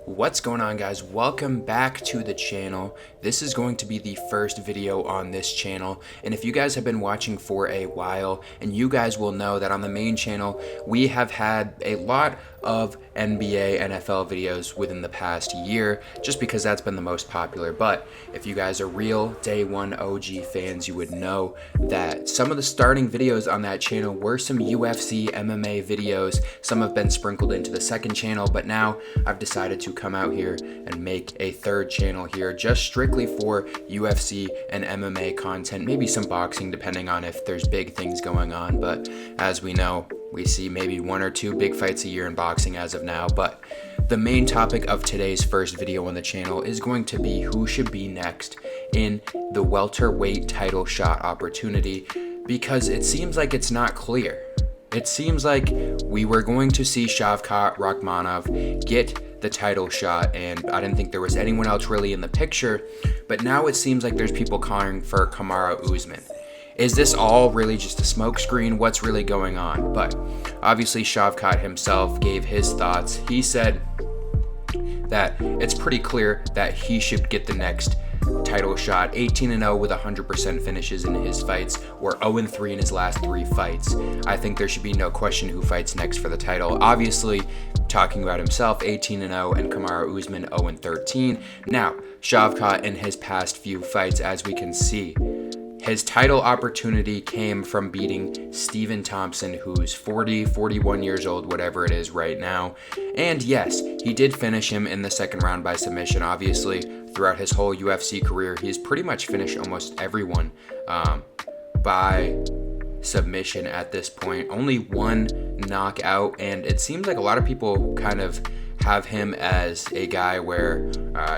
What's going on, guys? Welcome back to the channel. This is going to be the first video on this channel, and if you guys have been watching for a while, and you guys will know that on the main channel we have had a lot of NBA, NFL videos within the past year, just because that's been the most popular. But if you guys are real day one OG fans, you would know that some of the starting videos on that channel were some UFC MMA videos. Some have been sprinkled into the second channel, but now I've decided to come out here and make a third channel here just strictly for UFC and MMA content, maybe some boxing depending on if there's big things going on. But as we know, we see maybe one or two big fights a year in boxing as of now. But the main topic of today's first video on the channel is going to be who should be next in the welterweight title shot opportunity, because it seems like it's not clear. It seems like we were going to see Shavkat Rakhmonov get the title shot, and I didn't think there was anyone else really in the picture, but now it seems like there's people calling for Kamaru Usman. Is this all really just a smokescreen? What's really going on? But obviously Shavkat himself gave his thoughts. He said that it's pretty clear that he should get the next title shot. 18-0 with 100% finishes in his fights, or 0-3 in his last 3 fights. I think there should be no question who fights next for the title. Obviously, talking about himself, 18-0, and Kamaru Usman 0-13. Now, Shavkat in his past few fights, as we can see, his title opportunity came from beating Stephen Thompson, who's 41 years old, whatever it is right now. And yes, he did finish him in the second round by submission. Obviously, throughout his whole UFC career, he's pretty much finished almost everyone by submission at this point. Only one knockout, and it seems like a lot of people kind of have him as a guy where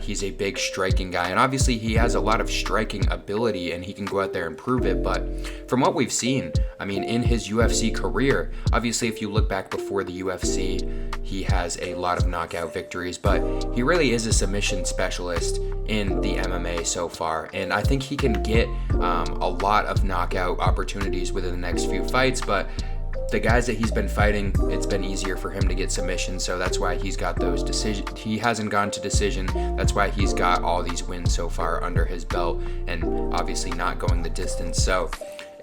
he's a big striking guy, and obviously he has a lot of striking ability and he can go out there and prove it. But from what we've seen, I mean, in his UFC career, obviously if you look back before the UFC, he has a lot of knockout victories, but he really is a submission specialist in the MMA so far, and I think he can get a lot of knockout opportunities within the next few fights. But the guys that he's been fighting, it's been easier for him to get submissions, so that's why he's got those decisions. He hasn't gone to decision. That's why he's got all these wins so far under his belt, and obviously not going the distance. So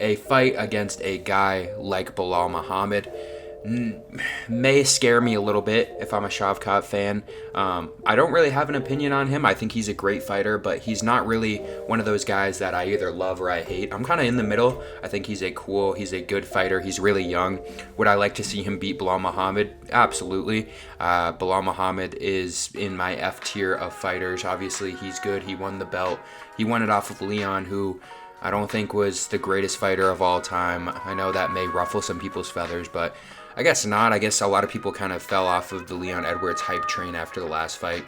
a fight against a guy like Belal Muhammed may scare me a little bit if I'm a Shavkat fan. I don't really have an opinion on him. I think he's a great fighter, but he's not really one of those guys that I either love or I hate. I'm kind of in the middle. I think he's a good fighter. He's really young. Would I like to see him beat Belal Muhammed? Absolutely. Belal Muhammed is in my F tier of fighters. Obviously, he's good. He won the belt. He won it off of Leon, who I don't think was the greatest fighter of all time. I know that may ruffle some people's feathers, but I guess not. I guess a lot of people kind of fell off of the Leon Edwards hype train after the last fight.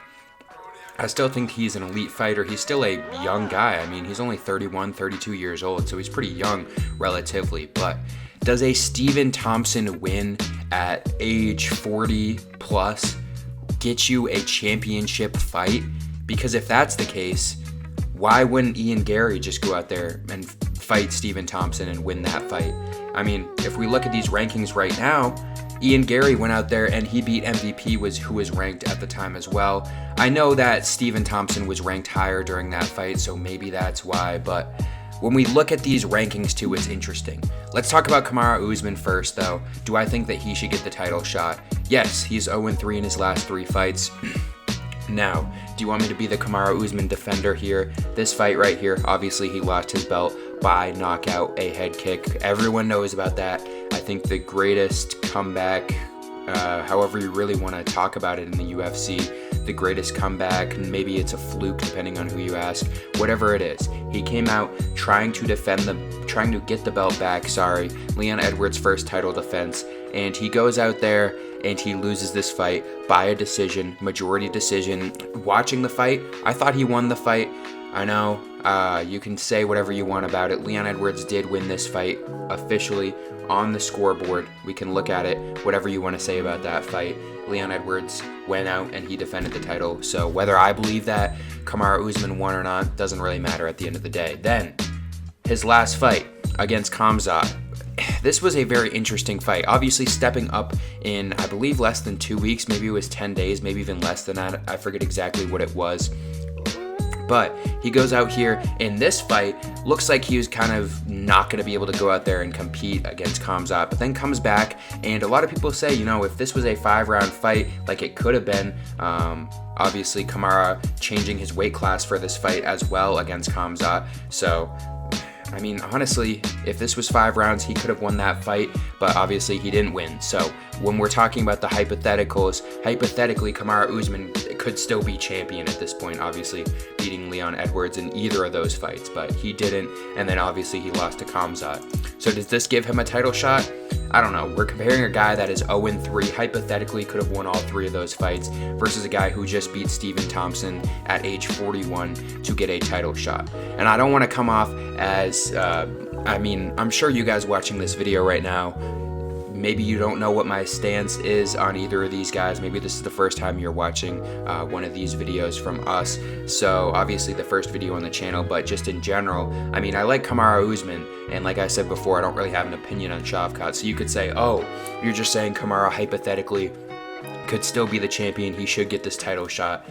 I still think he's an elite fighter. He's still a young guy. I mean, he's only 31, 32 years old, so he's pretty young relatively. But does a Stephen Thompson win at age 40 plus get you a championship fight? Because if that's the case, why wouldn't Ian Gary just go out there and fight Stephen Thompson and win that fight? I mean, if we look at these rankings right now, Ian Gary went out there and he beat MVP, who was ranked at the time as well. I know that Stephen Thompson was ranked higher during that fight, so maybe that's why. But when we look at these rankings too, it's interesting. Let's talk about Kamaru Usman first, though. Do I think that he should get the title shot? Yes, he's 0-3 in his last 3 fights. Now, do you want me to be the Kamaru Usman defender here? This fight right here, obviously he lost his belt by knockout, a head kick. Everyone knows about that. I think the greatest comeback, however you really want to talk about it in the UFC, the greatest comeback, and maybe it's a fluke depending on who you ask, whatever it is. He came out trying to get the belt back, Leon Edwards' first title defense, and he goes out there and he loses this fight by a decision, majority decision. Watching the fight, I thought he won the fight. I know, you can say whatever you want about it. Leon Edwards did win this fight officially on the scoreboard. We can look at it, whatever you want to say about that fight. Leon Edwards went out and he defended the title. So whether I believe that Kamaru Usman won or not doesn't really matter at the end of the day. Then, his last fight against Khamzat, this was a very interesting fight. Obviously stepping up in, I believe, less than 2 weeks. Maybe it was 10 days, maybe even less than that. I forget exactly what it was. But he goes out here in this fight, looks like he was kind of not going to be able to go out there and compete against Khamzat, but then comes back. And a lot of people say, you know, if this was a 5-round fight like it could have been, obviously Kamaru changing his weight class for this fight as well against Khamzat. So, I mean, honestly, if this was 5 rounds, he could have won that fight, but obviously he didn't win. So when we're talking about the hypotheticals, hypothetically, Kamaru Usman could still be champion at this point, obviously beating Leon Edwards in either of those fights, but he didn't, and then obviously he lost to Khamzat. So does this give him a title shot? I don't know. We're comparing a guy that is 0-3, hypothetically could have won all 3 of those fights, versus a guy who just beat Stephen Thompson at age 41 to get a title shot. And I don't want to come off as, I mean, I'm sure you guys watching this video right now, maybe you don't know what my stance is on either of these guys. Maybe this is the first time you're watching one of these videos from us. So obviously the first video on the channel, but just in general, I mean, I like Kamaru Usman, and like I said before, I don't really have an opinion on Shavkat. So you could say, oh, you're just saying Kamaru hypothetically could still be the champion. He should get this title shot.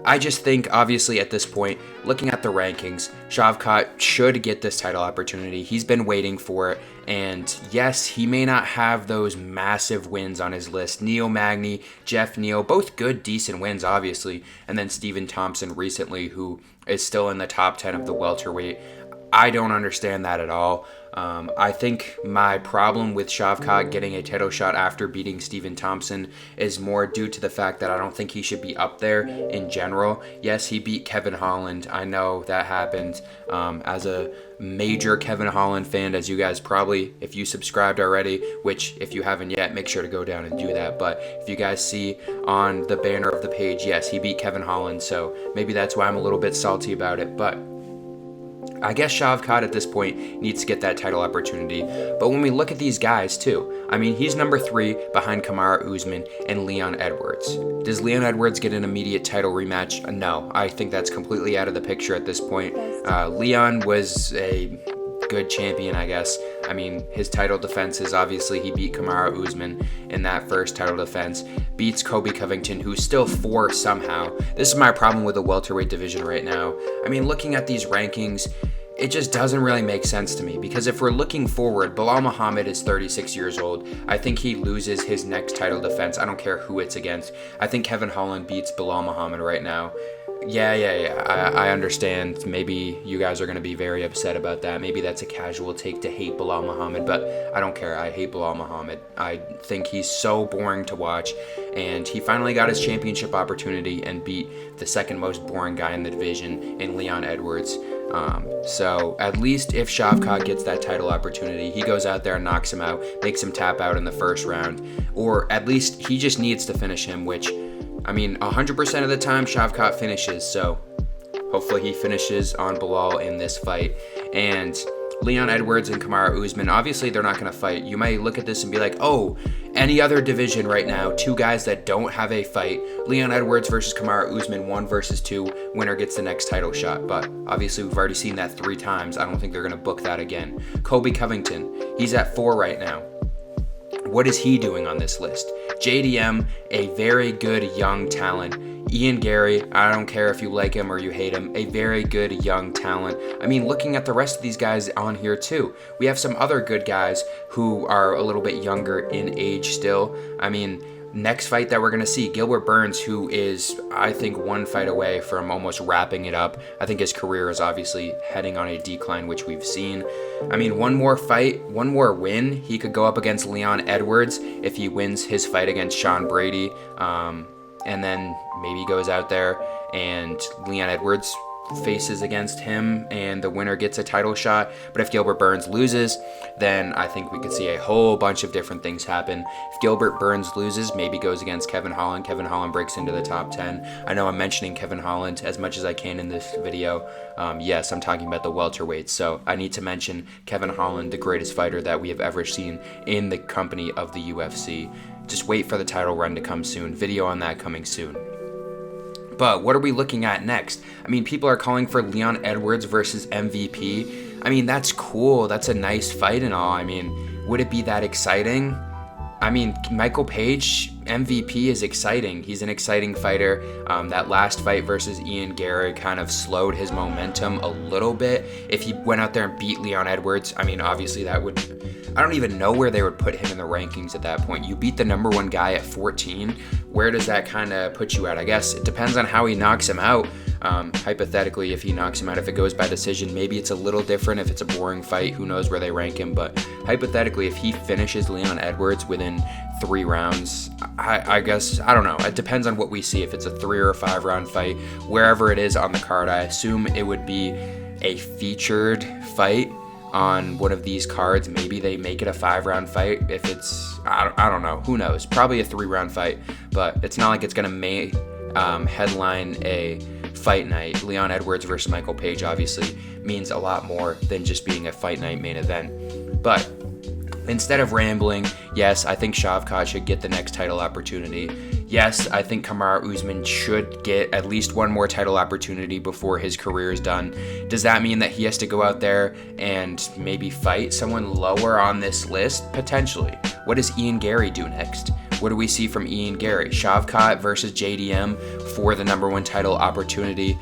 I just think, obviously, at this point, looking at the rankings, Shavkat should get this title opportunity. He's been waiting for it, and yes, he may not have those massive wins on his list. Neil Magny, Jeff Neal, both good, decent wins, obviously, and then Stephen Thompson recently, who is still in the top 10 of the welterweight. I don't understand that at all. I think my problem with Shavkat getting a title shot after beating Stephen Thompson is more due to the fact that I don't think he should be up there in general. Yes, he beat Kevin Holland. I know that happened. As a major Kevin Holland fan, as you guys probably, if you subscribed already, which if you haven't yet, make sure to go down and do that. But if you guys see on the banner of the page, yes, he beat Kevin Holland. So maybe that's why I'm a little bit salty about it. But I guess Shavkat at this point needs to get that title opportunity. But when we look at these guys too, I mean, he's number 3 behind Kamaru Usman and Leon Edwards. Does Leon Edwards get an immediate title rematch? No, I think that's completely out of the picture at this point. Leon was a good champion, I guess. I mean, his title defenses, obviously he beat Kamaru Usman in that first title defense, beats Colby Covington, who's still 4 somehow. This is my problem with the welterweight division right now. I mean, looking at these rankings, it just doesn't really make sense to me, because if we're looking forward, Belal Muhammed is 36 years old. I think he loses his next title defense. I don't care who it's against. I think Kevin Holland beats Belal Muhammed right now. Yeah. I understand. Maybe you guys are going to be very upset about that. Maybe that's a casual take to hate Belal Muhammed, but I don't care. I hate Belal Muhammed. I think he's so boring to watch, and he finally got his championship opportunity and beat the second most boring guy in the division in Leon Edwards. So at least if Shavkat gets that title opportunity, he goes out there and knocks him out, makes him tap out in the first round, or at least he just needs to finish him, which, I mean, 100% of the time Shavkat finishes, so hopefully he finishes on Belal in this fight. And Leon Edwards and Kamaru Usman, obviously they're not going to fight. You might look at this and be like, oh, any other division right now, 2 guys that don't have a fight, Leon Edwards versus Kamaru Usman, 1 versus 2, winner gets the next title shot. But obviously we've already seen that 3 times. I don't think they're going to book that again. Colby Covington, he's at 4 right now. What is he doing on this list? JDM, a very good young talent. Ian Gary, I don't care if you like him or you hate him, a very good young talent. I mean, looking at the rest of these guys on here too, we have some other good guys who are a little bit younger in age still. I mean, next fight that we're going to see, Gilbert Burns, who is, I think, 1 fight away from almost wrapping it up. I think his career is obviously heading on a decline, which we've seen. I mean, 1 more fight, 1 more win, he could go up against Leon Edwards if he wins his fight against Sean Brady. And then maybe he goes out there and Leon Edwards faces against him and the winner gets a title shot. But if Gilbert Burns loses, then I think we could see a whole bunch of different things happen. If Gilbert Burns loses, maybe goes against Kevin Holland. Kevin Holland breaks into the top 10. I know I'm mentioning Kevin Holland as much as I can in this video. Yes, I'm talking about the welterweights, so I need to mention Kevin Holland, the greatest fighter that we have ever seen in the company of the UFC. Just wait for the title run to come soon. Video on that coming soon. But what are we looking at next? I mean, people are calling for Leon Edwards versus MVP. I mean, that's cool. That's a nice fight and all. I mean, would it be that exciting? I mean, Michael Page, MVP, is exciting. He's an exciting fighter. That last fight versus Ian Gary kind of slowed his momentum a little bit. If he went out there and beat Leon Edwards, I mean, obviously that would... I don't even know where they would put him in the rankings at that point. You beat the number one guy at 14. Where does that kind of put you at? I guess it depends on how he knocks him out. Hypothetically, if he knocks him out, if it goes by decision, maybe it's a little different. If it's a boring fight, who knows where they rank him. But hypothetically, if he finishes Leon Edwards within 3 rounds, I guess, I don't know. It depends on what we see. If it's a 3 or a 5 round fight, wherever it is on the card, I assume it would be a featured fight on one of these cards. Maybe they make it a 5 round fight. If it's, I don't know, who knows, probably a 3 round fight, but it's not like it's gonna headline a fight night. Leon Edwards versus Michael Page obviously means a lot more than just being a fight night main event. But instead of rambling, yes, I think Shavkat should get the next title opportunity. Yes, I think Kamaru Usman should get at least one more title opportunity before his career is done. Does that mean that he has to go out there and maybe fight someone lower on this list? Potentially. What does Ian Gary do next? What do we see from Ian Gary? Shavkat versus JDM for the number 1 title opportunity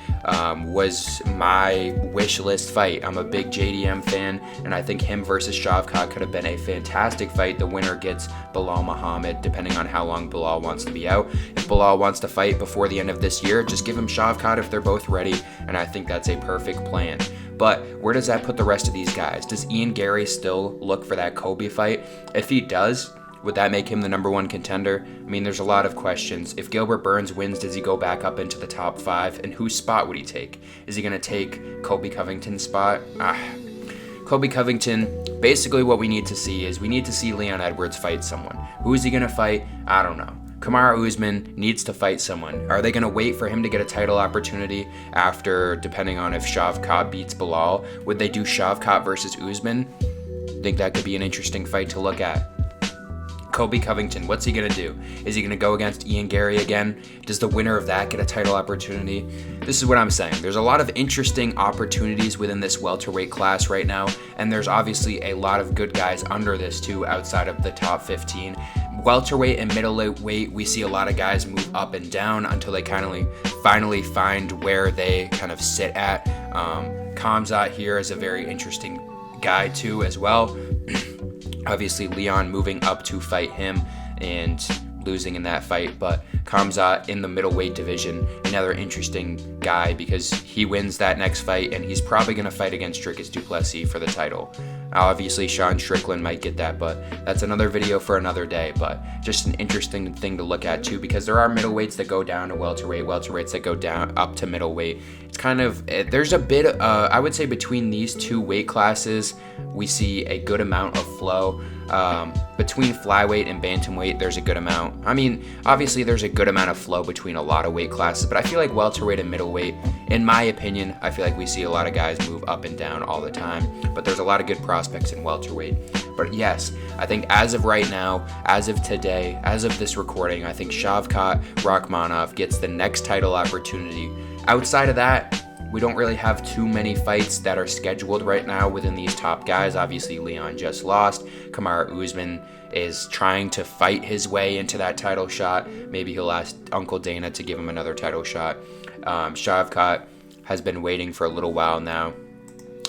was my wish list fight. I'm a big JDM fan, and I think him versus Shavkat could have been a fantastic fight. The winner gets Belal Muhammed, depending on how long Belal wants to be out. If Belal wants to fight before the end of this year, just give him Shavkat if they're both ready, and I think that's a perfect plan. But where does that put the rest of these guys? Does Ian Gary still look for that Kobe fight? If he does, would that make him the number 1 contender? I mean, there's a lot of questions. If Gilbert Burns wins, does he go back up into the top 5? And whose spot would he take? Is he going to take Colby Covington's spot? Colby Covington, basically what we need to see is we need to see Leon Edwards fight someone. Who is he going to fight? I don't know. Kamaru Usman needs to fight someone. Are they going to wait for him to get a title opportunity after, depending on if Shavkat beats Belal? Would they do Shavkat versus Usman? I think that could be an interesting fight to look at. Colby Covington, what's he going to do? Is he going to go against Ian Gary again? Does the winner of that get a title opportunity? This is what I'm saying. There's a lot of interesting opportunities within this welterweight class right now, and there's obviously a lot of good guys under this too, outside of the top 15. Welterweight and middleweight, we see a lot of guys move up and down until they finally find where they kind of sit at. Khamzat here is a very interesting guy too as well. Obviously, Leon moving up to fight him and losing in that fight, but Khamzat in the middleweight division, another interesting guy because he wins that next fight and he's probably going to fight against Dricus du Plessis for the title. Obviously, Sean Strickland might get that, but that's another video for another day. But just an interesting thing to look at too, because there are middleweights that go down to welterweight, welterweights that go down up to middleweight. It's kind of, there's a bit, I would say between these 2 weight classes, we see a good amount of flow. Between flyweight and bantamweight, there's a good amount. I mean, obviously there's a good amount of flow between a lot of weight classes, but I feel like welterweight and middleweight, in my opinion, I feel like we see a lot of guys move up and down all the time, but there's a lot of good prospects in welterweight. But yes, I think as of right now, as of today, as of this recording, I think Shavkat Rakhmonov gets the next title opportunity. Outside of that, we don't really have too many fights that are scheduled right now within these top guys. Obviously, Leon just lost. Kamaru Usman is trying to fight his way into that title shot. Maybe he'll ask Uncle Dana to give him another title shot. Shavkat has been waiting for a little while now.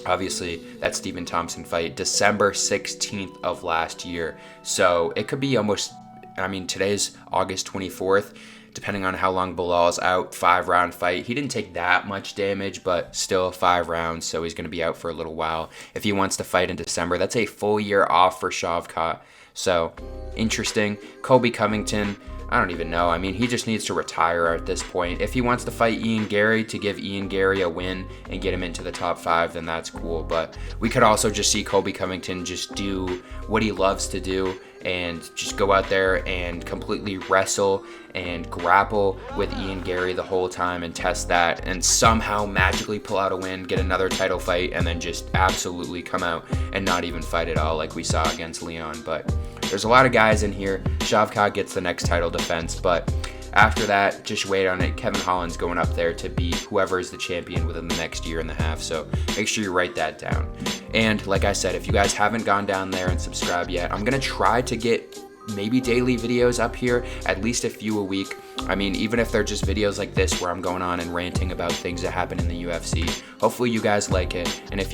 Obviously, that Stephen Thompson fight, December 16th of last year. So it could be almost, I mean, today's August 24th. Depending on how long Belal's out, 5-round fight. He didn't take that much damage, but still 5 rounds, so he's going to be out for a little while. If he wants to fight in December, that's a full year off for Shavkat. So, interesting. Colby Covington, I don't even know. I mean, he just needs to retire at this point. If he wants to fight Ian Gary to give Ian Gary a win and get him into the top 5, then that's cool. But we could also just see Colby Covington just do what he loves to do and just go out there and completely wrestle and grapple with Ian Gary the whole time and test that and somehow magically pull out a win, get another title fight, and then just absolutely come out and not even fight at all like we saw against Leon. But there's a lot of guys in here. Shavkat gets the next title defense, but after that, just wait on it. Kevin Holland's going up there to beat whoever is the champion within the next year and a half, so make sure you write that down. And like I said, if you guys haven't gone down there and subscribed yet, I'm gonna try to get maybe daily videos up here, at least a few a week. I mean, even if they're just videos like this where I'm going on and ranting about things that happen in the UFC. Hopefully you guys like it, and if you